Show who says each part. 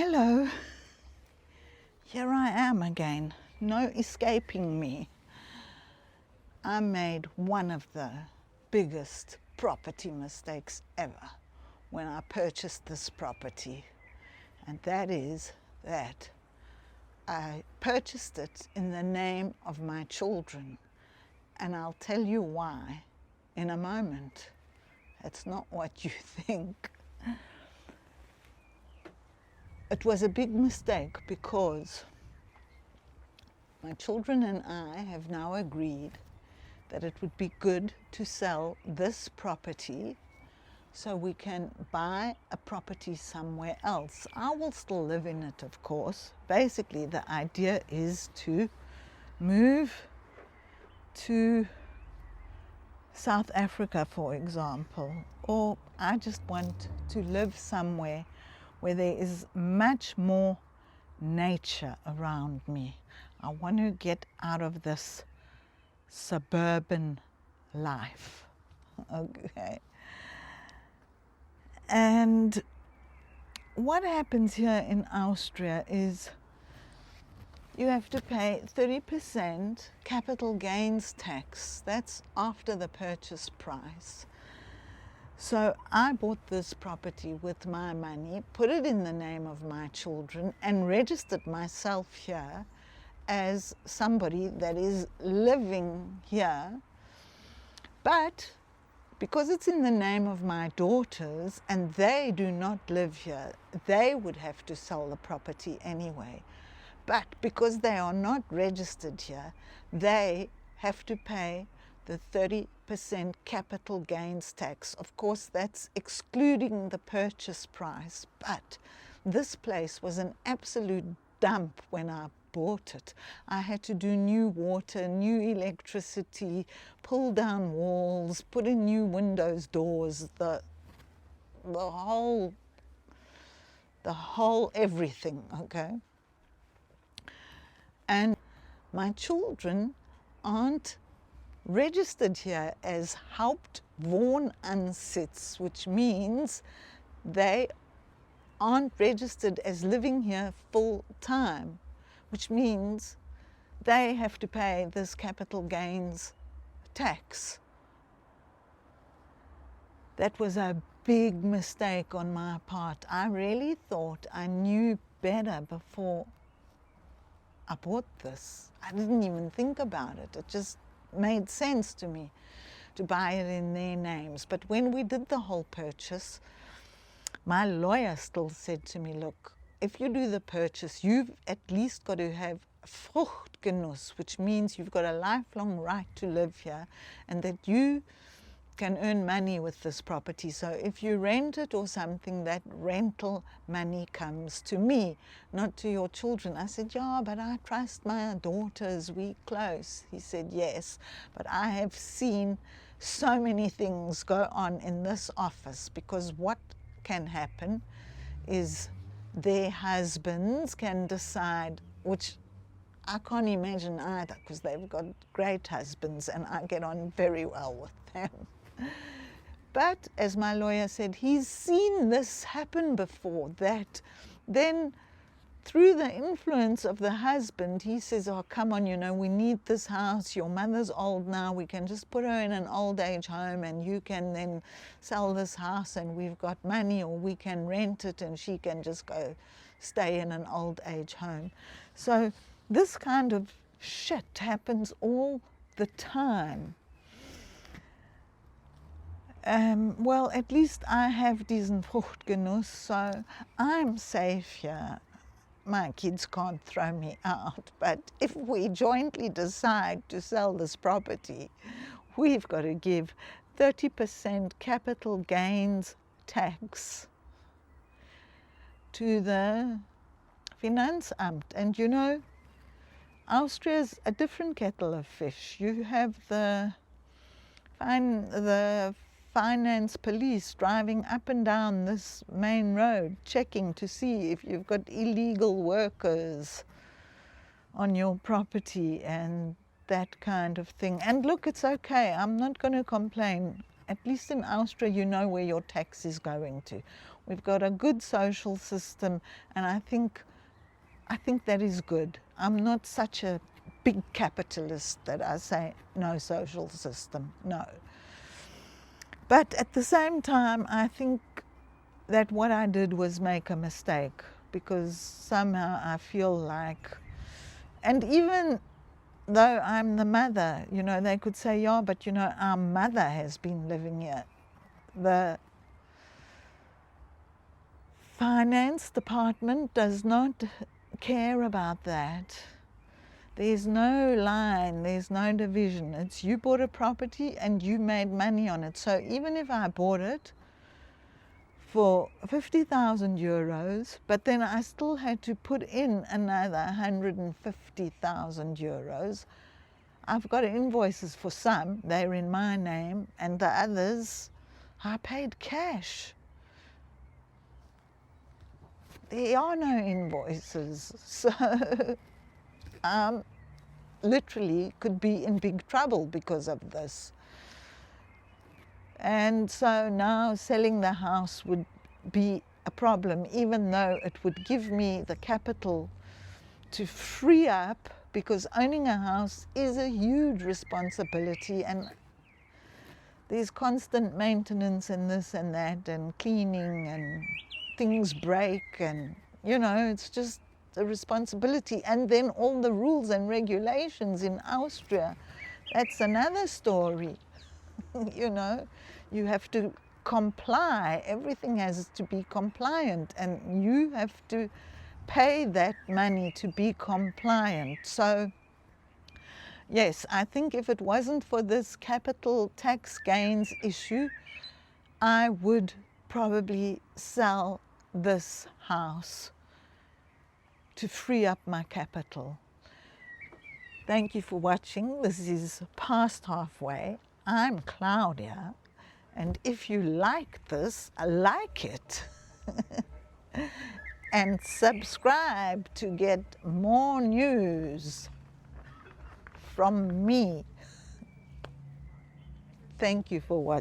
Speaker 1: Hello, here I am again, no escaping me. I made one of the biggest property mistakes ever when I purchased this property, and that is that I purchased it in the name of my children, and I'll tell you why in a moment. It's not what you think. It was a big mistake because my children and I have now agreed that it would be good to sell this property so we can buy a property somewhere else. I will still live in it, of course. Basically, the idea is to move to South Africa, for example, or I just want to live somewhere where there is much more nature around me. I want to get out of this suburban life, okay? And what happens here in Austria is you have to pay 30% capital gains tax. That's after the purchase price. So I bought this property with my money, put it in the name of my children, and registered myself here as somebody that is living here. But because it's in the name of my daughters and they do not live here, they would have to sell the property anyway. But because they are not registered here, they have to pay the 30% capital gains tax. Of course, that's excluding the purchase price, but this place was an absolute dump when I bought it. I had to do new water, new electricity, pull down walls, put in new windows, doors, the whole everything, okay? And my children aren't registered here as Hauptwohnsitz, which means they aren't registered as living here full time, which means they have to pay this capital gains tax. That was a big mistake on my part. I really thought I knew better before I bought this. I didn't even think about it. It just made sense to me to buy it in their names. But when we did the whole purchase, my lawyer still said to me, look, if you do the purchase, you've at least got to have Fruchtgenuss, which means you've got a lifelong right to live here and that you can earn money with this property. So if you rent it or something, that rental money comes to me, not to your children. I said, yeah, but I trust my daughters, we close. He said, yes, but I have seen so many things go on in this office, because what can happen is their husbands can decide, which I can't imagine either, because they've got great husbands and I get on very well with them. But as my lawyer said, he's seen this happen before, that then through the influence of the husband, he says, oh, come on, you know, we need this house. Your mother's old now. We can just put her in an old age home and you can then sell this house and we've got money, or we can rent it and she can just go stay in an old age home. So this kind of shit happens all the time. Well, at least I have diesen Fruchtgenuss, so I'm safe here. My kids can't throw me out, but if we jointly decide to sell this property, we've got to give 30% capital gains tax to the Finanzamt. And you know, Austria's a different kettle of fish. You have the finance police driving up and down this main road, checking to see if you've got illegal workers on your property and that kind of thing. And look, it's okay. I'm not going to complain. At least in Austria, you know where your tax is going to. We've got a good social system, and I think that is good. I'm not such a big capitalist that I say no social system, no. But at the same time, I think that what I did was make a mistake, because somehow I feel like, and even though I'm the mother, you know, they could say, yeah, but you know, our mother has been living here. The finance department does not care about that. There's no line, there's no division. It's you bought a property and you made money on it. So even if I bought it for 50,000 euros, but then I still had to put in another 150,000 euros. I've got invoices for some, they're in my name, and the others I paid cash. There are no invoices, so literally could be in big trouble because of this. And so now selling the house would be a problem, even though it would give me the capital to free up, because owning a house is a huge responsibility, and there's constant maintenance and this and that and cleaning, and things break, and you know, it's just a responsibility. And then all the rules and regulations in Austria, that's another story. You know, you have to comply, everything has to be compliant, and you have to pay that money to be compliant. So yes, I think if it wasn't for this capital tax gains issue, I would probably sell this house to free up my capital. Thank you for watching. This is past halfway. I'm Claudia, and if you like this, like it. And subscribe to get more news from me. Thank you for watching.